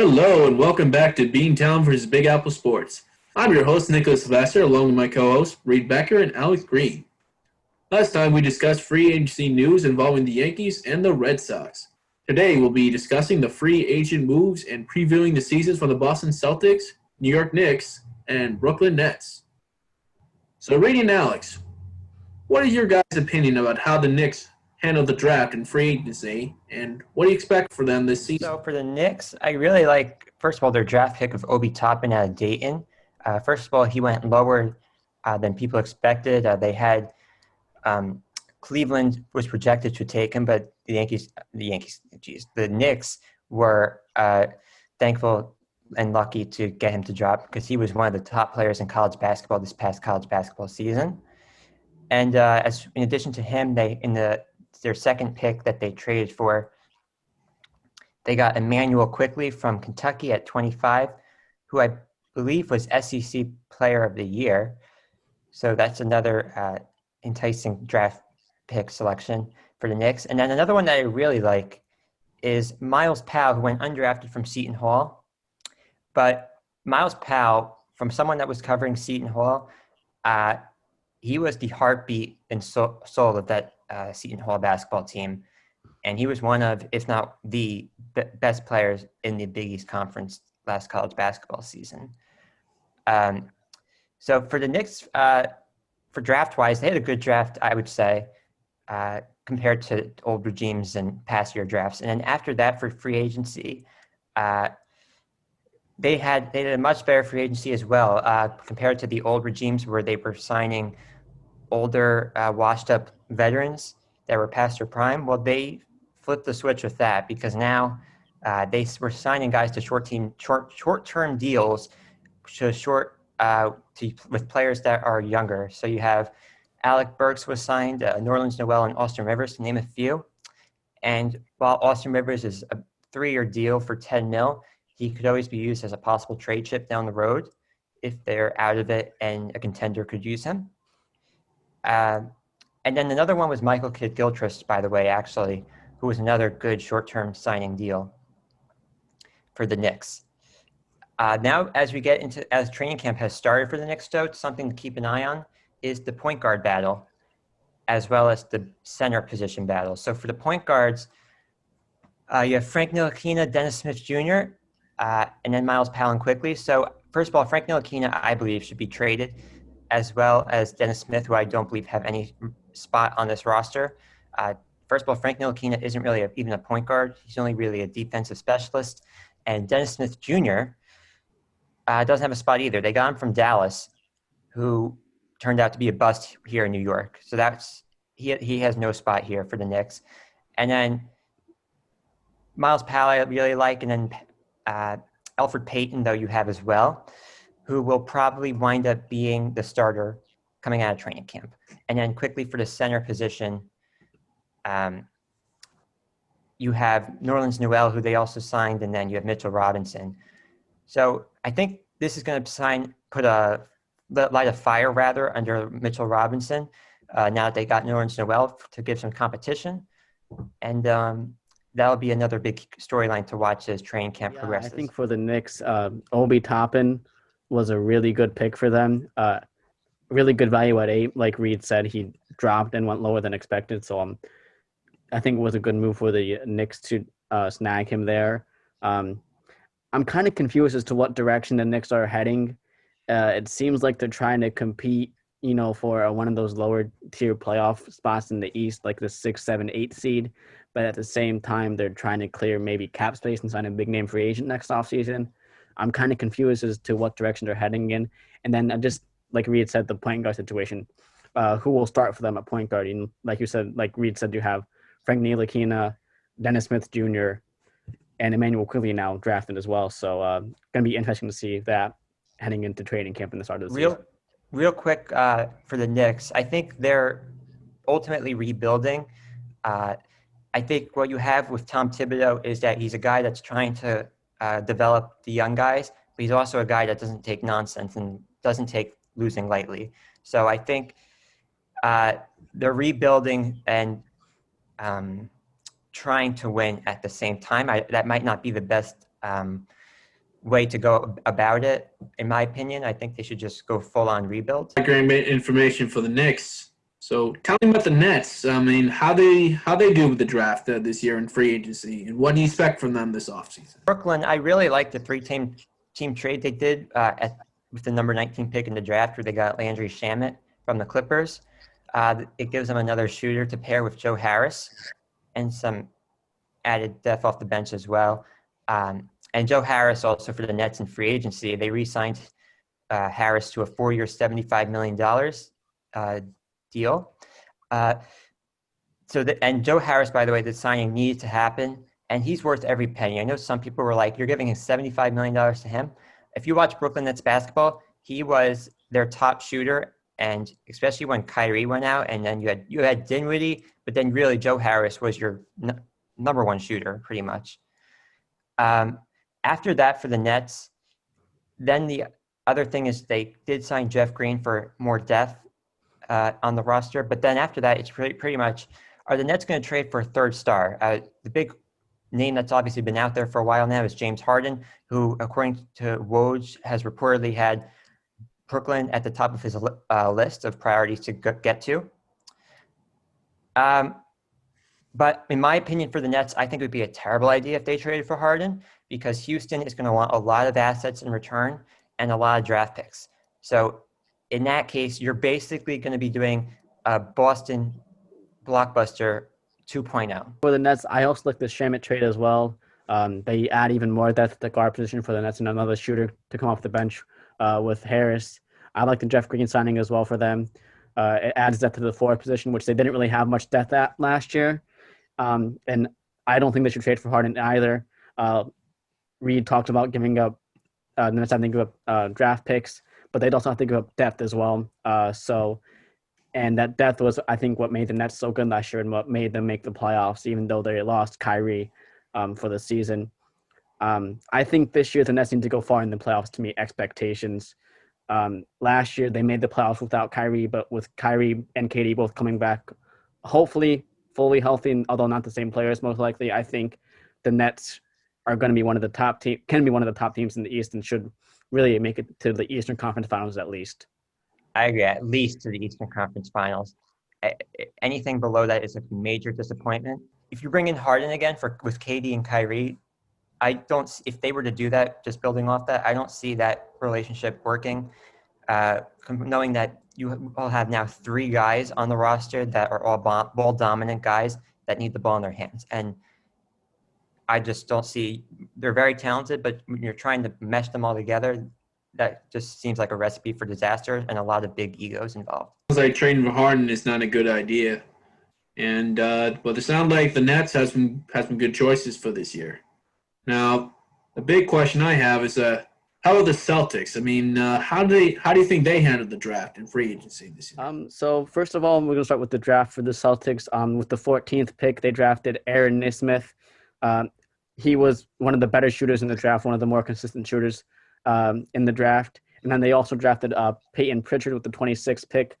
Hello and welcome back to Beantown vs. Big Apple Sports. I'm your host, Nico Sylvester, along with my co-hosts, Reed Becker and Alex Green. Last time we discussed free agency news involving the Yankees and the Red Sox. Today we'll be discussing the free agent moves and previewing the seasons for the Boston Celtics, New York Knicks, and Brooklyn Nets. So Reed and Alex, what is your guys' opinion about how the Knicks handled the draft and free agency, and what do you expect for them this season? So for the Knicks, I really like, first of all, their draft pick of Obi Toppin out of Dayton. First of all, he went lower than people expected. They had Cleveland was projected to take him, but the Knicks were thankful and lucky to get him to drop because he was one of the top players in college basketball this past college basketball season. And in addition to him, their second pick that they traded for, they got Emmanuel Quickly from Kentucky at 25, who I believe was SEC Player of the Year. So that's another enticing draft pick selection for the Knicks. And then another one that I really like is Miles Powell, who went undrafted from Seton Hall. But Miles Powell, from someone that was covering Seton Hall, he was the heartbeat and soul of that Seton Hall basketball team. And he was one of, if not the best players in the Big East Conference last college basketball season. So for the Knicks, for draft-wise, they had a good draft, I would say, compared to old regimes and past year drafts. And then after that, for free agency, they had a much better free agency as well, compared to the old regimes where they were signing older, washed-up veterans that were past their prime. Well, they flipped the switch with that because now they were signing guys to short-term deals with players that are younger. So you have Alec Burks was signed, Nerlens Noel, and Austin Rivers, to name a few. And while Austin Rivers is a 3-year deal for $10 million, he could always be used as a possible trade chip down the road if they're out of it and a contender could use him. And then another one was Michael Kidd-Gilchrist, by the way, actually, who was another good short-term signing deal for the Knicks. Now, as training camp has started for the Knicks, though, something to keep an eye on is the point guard battle, as well as the center position battle. So for the point guards, you have Frank Ntilikina, Dennis Smith Jr., and then Miles Powell quickly. So first of all, Frank Ntilikina, I believe, should be traded, as well as Dennis Smith, who I don't believe have any spot on this roster. First of all, Frank Ntilikina isn't really even a point guard. He's only really a defensive specialist. And Dennis Smith Jr. Doesn't have a spot either. They got him from Dallas, who turned out to be a bust here in New York. So he has no spot here for the Knicks. And then Miles Powell I really like, and then Elfrid Payton, though, you have as well, who will probably wind up being the starter coming out of training camp. And then quickly for the center position, you have Nerlens Noel, who they also signed, and then you have Mitchell Robinson. So I think this is going to light a fire rather under Mitchell Robinson now that they got Nerlens Noel to give some competition. And that'll be another big storyline to watch as training camp progresses. I think for the Knicks, Obi Toppin was a really good pick for them. Really good value at 8. Like Reed said, he dropped and went lower than expected. So I think it was a good move for the Knicks to snag him there. I'm kind of confused as to what direction the Knicks are heading. It seems like they're trying to compete, for one of those lower tier playoff spots in the East, like the 6, 7, 8 seed. But at the same time, they're trying to clear maybe cap space and sign a big name free agent next offseason. I'm kind of confused as to what direction they're heading in. And then just like Reed said, the point guard situation, who will start for them at point guard? And like Reed said, you have Frank Ntilikina, Dennis Smith Jr., and Emmanuel Quickly now drafted as well. So going to be interesting to see that heading into training camp in the start of the season. Real quick for the Knicks, I think they're ultimately rebuilding. I think what you have with Tom Thibodeau is that he's a guy that's trying to develop the young guys, but he's also a guy that doesn't take nonsense and doesn't take losing lightly. So I think they're rebuilding and trying to win at the same time. That might not be the best way to go about it, in my opinion. I think they should just go full-on rebuild. Great information for the Knicks. So tell me about the Nets. I mean, how they do with the draft this year in free agency, and what do you expect from them this offseason? Brooklyn, I really like the three-team trade they did with the number 19 pick in the draft, where they got Landry Shamet from the Clippers. It gives them another shooter to pair with Joe Harris, and some added depth off the bench as well. And Joe Harris also for the Nets in free agency. They re-signed Harris to a 4-year, $75 million deal. And Joe Harris, by the way, the signing needed to happen, and he's worth every penny. I know some people were like, you're giving him $75 million to him. If you watch Brooklyn Nets basketball, he was their top shooter, and especially when Kyrie went out, and then you had Dinwiddie, but then really Joe Harris was your number one shooter pretty much. After that for the Nets, then the other thing is they did sign Jeff Green for more depth on the roster. But then after that, it's pretty much, are the Nets going to trade for a third star? The big name that's obviously been out there for a while now is James Harden, who, according to Woj, has reportedly had Brooklyn at the top of his list of priorities to get to. But in my opinion, for the Nets, I think it would be a terrible idea if they traded for Harden, because Houston is going to want a lot of assets in return and a lot of draft picks. So in that case, you're basically going to be doing a Boston blockbuster 2.0. For the Nets, I also like the Shamet trade as well. They add even more depth at the guard position for the Nets and another shooter to come off the bench with Harris. I like the Jeff Green signing as well for them. It adds depth to the forward position, which they didn't really have much depth at last year. And I don't think they should trade for Harden either. Reed talked about giving up the Nets having to give up draft picks, but they'd also have to give up depth as well. And that depth was, I think, what made the Nets so good last year and what made them make the playoffs, even though they lost Kyrie for the season. I think this year the Nets need to go far in the playoffs to meet expectations. Last year they made the playoffs without Kyrie, but with Kyrie and KD both coming back, hopefully fully healthy, although not the same players most likely, I think the Nets are going to be one of the top teams in the East and should really make it to the Eastern Conference Finals at least. I agree, at least to the Eastern Conference Finals. Anything below that is a major disappointment. If you bring in Harden again with KD and Kyrie, if they were to do that, just building off that, I don't see that relationship working. Knowing that you all have now 3 guys on the roster that are all ball dominant guys that need the ball in their hands. And I just don't see, they're very talented, but when you're trying to mesh them all together, that just seems like a recipe for disaster and a lot of big egos involved. Sounds like trading for Harden is not a good idea. And but it sounds like the Nets has some good choices for this year. Now, the big question I have is how are the Celtics? I mean, how do you think they handled the draft and free agency this year? So first of all, we're going to start with the draft for the Celtics. With the 14th pick, they drafted Aaron Nesmith. He was one of the better shooters in the draft, one of the more consistent shooters in the draft. And then they also drafted Peyton Pritchard with the 26th pick.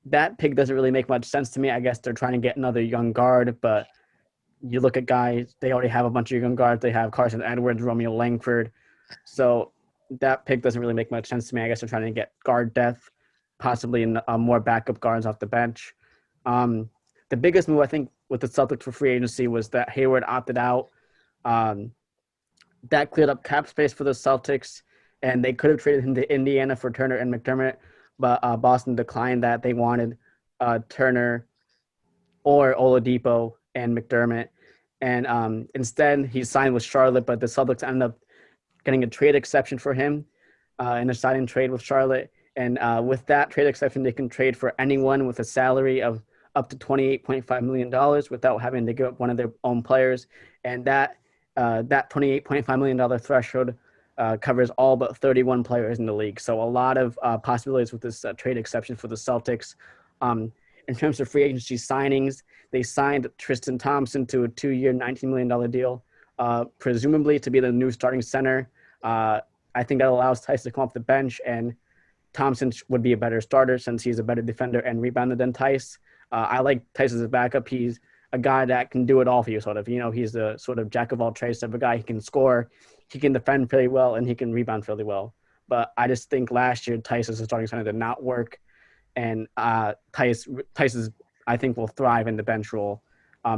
That pick doesn't really make much sense to me. I guess they're trying to get another young guard, but you look at guys, they already have a bunch of young guards. They have Carson Edwards, Romeo Langford. So that pick doesn't really make much sense to me. I guess they're trying to get guard depth, possibly in more backup guards off the bench. The biggest move, I think, with the Celtics for free agency was that Hayward opted out. That cleared up cap space for the Celtics, and they could have traded him to Indiana for Turner and McDermott, but Boston declined that. They wanted Turner or Oladipo and McDermott. And instead, he signed with Charlotte, but the Celtics ended up getting a trade exception for him in a sign-and trade with Charlotte. And with that trade exception, they can trade for anyone with a salary of up to $28.5 million without having to give up one of their own players. And that $28.5 million threshold covers all but 31 players in the league. So a lot of possibilities with this trade exception for the Celtics. In terms of free agency signings, they signed Tristan Thompson to a 2-year, $19 million deal, presumably to be the new starting center. I think that allows Tice to come off the bench, and Thompson would be a better starter since he's a better defender and rebounder than Tice. I like Tice as a backup. He's a guy that can do it all for you, sort of. You know, he's a sort of jack of all trades type of guy. He can score, he can defend fairly well and he can rebound fairly well. But I just think last year Tice's starting center did not work, and Tice's I think will thrive in the bench role.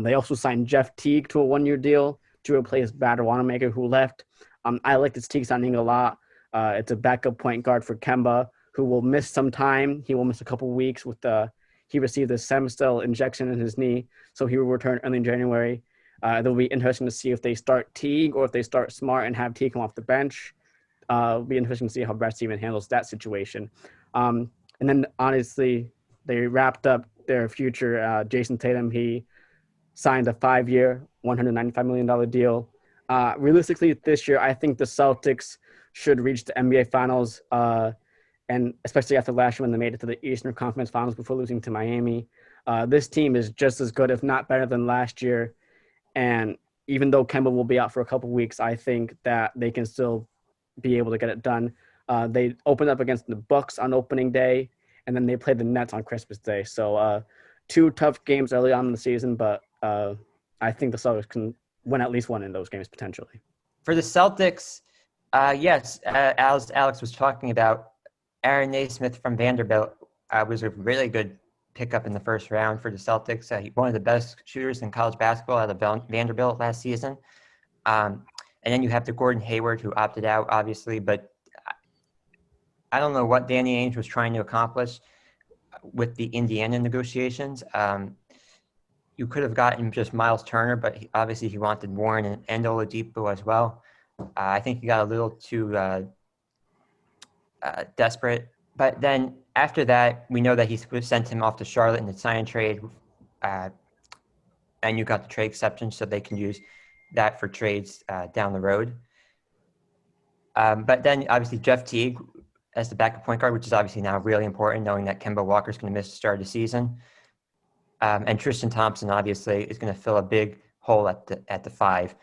They also signed Jeff Teague to a 1-year deal to replace Brad Wanamaker, who left. I like this Teague signing a lot. It's a backup point guard for Kemba, who will miss some time. He will miss a couple weeks with he received a stem cell injection in his knee, so he will return early in January. It'll be interesting to see if they start Teague or if they start Smart and have Teague come off the bench. It'll be interesting to see how Brad Stevens handles that situation. And then, honestly, they wrapped up their future. Jason Tatum, he signed a 5-year, $195 million deal. Realistically, this year, I think the Celtics should reach the NBA Finals, and especially after last year when they made it to the Eastern Conference Finals before losing to Miami. This team is just as good, if not better, than last year. And even though Kemba will be out for a couple weeks, I think that they can still be able to get it done. They opened up against the Bucks on opening day, and then they played the Nets on Christmas Day. So 2 tough games early on in the season, but I think the Celtics can win at least one in those games potentially. For the Celtics, yes, as Alex was talking about, Aaron Naismith from Vanderbilt was a really good pickup in the first round for the Celtics. One of the best shooters in college basketball out of Vanderbilt last season. And then you have the Gordon Hayward, who opted out, obviously, but I don't know what Danny Ainge was trying to accomplish with the Indiana negotiations. You could have gotten just Miles Turner, but obviously he wanted Warren and Oladipo as well. I think he got a little too desperate. But then after that, we know that he sent him off to Charlotte in the sign and trade, and you got the trade exception, so they can use that for trades down the road. But then obviously Jeff Teague as the backup point guard, which is obviously now really important, knowing that Kemba Walker's going to miss the start of the season. And Tristan Thompson obviously is going to fill a big hole at the 5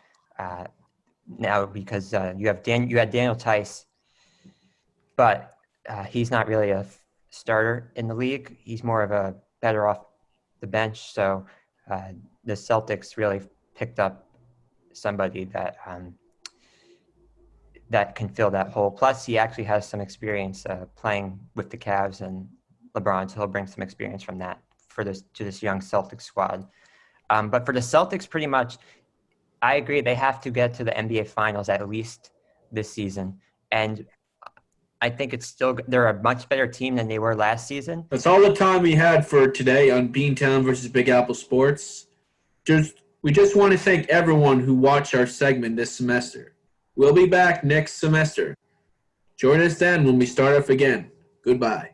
now, because you had Daniel Tice, but he's not really a starter in the league. He's more of a better off the bench. So the Celtics really picked up somebody that that can fill that hole. Plus, he actually has some experience playing with the Cavs and LeBron, so he'll bring some experience from that to this young Celtics squad. But for the Celtics, pretty much, I agree they have to get to the NBA Finals at least this season. And I think they're a much better team than they were last season. That's all the time we had for today on Beantown versus Big Apple Sports. We just want to thank everyone who watched our segment this semester. We'll be back next semester. Join us then when we start off again. Goodbye.